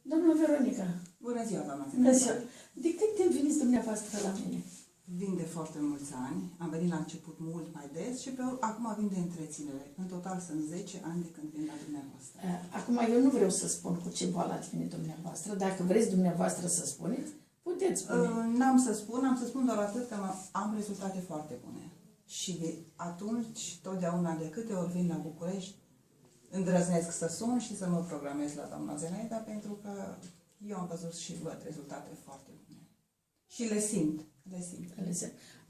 Doamna Veronica, Bună ziua, doamna bună ziua. secretară. De cât timp veniți dumneavoastră la mine? Vin de foarte mulți ani. Am venit la început mult mai des și acum vin de întreținere. În total sunt 10 ani de când vin la dumneavoastră. Acum, eu nu vreau să spun cu ce boală ați venit dumneavoastră. Dacă vreți dumneavoastră să spuneți, puteți spune. N-am să spun, am să spun doar atât că am rezultate foarte bune. Și atunci, totdeauna, de câte ori vin la București, îndrăznesc să sun și să mă programez la doamna Zenaida, pentru că eu am văzut și văd rezultate foarte bune. Și le simt.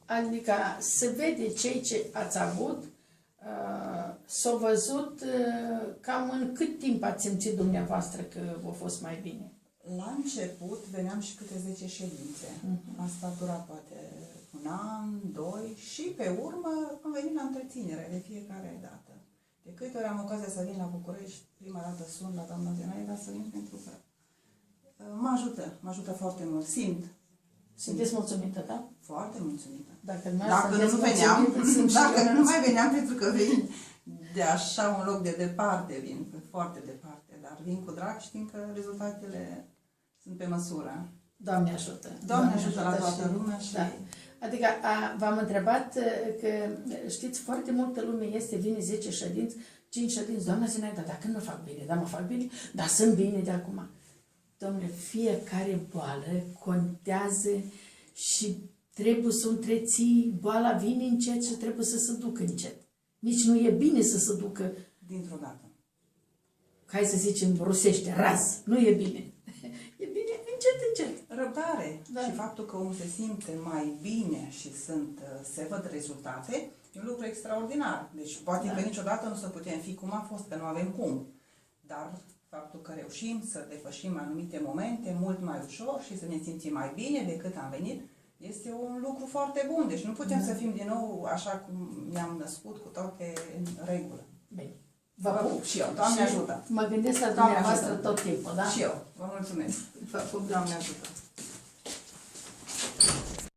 Adică se vede cei ce ați avut, s-au văzut cam în cât timp ați simțit dumneavoastră că v-a fost mai bine? La început veneam și câte 10 ședințe. Asta dura poate un an, 2 și pe urmă am venit la întreținere de fiecare dată. De câte ori am ocazia să vin la București, prima dată sun la doamna Zenaida să vin pentru că mă ajută foarte mult. Simt. Sunteți mulțumită, da? Foarte mulțumită. Dacă nu mai veneam pentru că vin de așa un loc de departe, vin foarte departe, dar vin cu drag știind că rezultatele sunt pe măsură. Doamne ajută! Doamne ajută la toată lumea și... Da. Adică v-am întrebat că, știți, foarte multă lume vine 10 ședinți, 5 ședinți, doamna Zenaida, dar când mă fac bine? Da, mă fac bine? Da, sunt bine de acum. Dom'le, fiecare boală contează și trebuie să o întreții, boala vine încet și trebuie să se ducă încet. Nici nu e bine să se ducă dintr-o dată. Hai să zicem rusește, raz. Nu e bine. E bine încet. Răbdare. Da. Și faptul că omul se simte mai bine și se văd rezultate, e un lucru extraordinar. Deci poate că niciodată nu să putem fi cum a fost, că nu avem cum. Dar faptul că reușim să depășim anumite momente mult mai ușor și să ne simțim mai bine decât am venit, este un lucru foarte bun. Deci nu putem să fim din nou așa cum ne-am născut, cu toate în regulă. Bine. Vă pup și eu. Doamne ajută! Mă gândesc la dumneavoastră tot timpul, da? Și eu. Vă mulțumesc. Vă pup, Doamne ajută!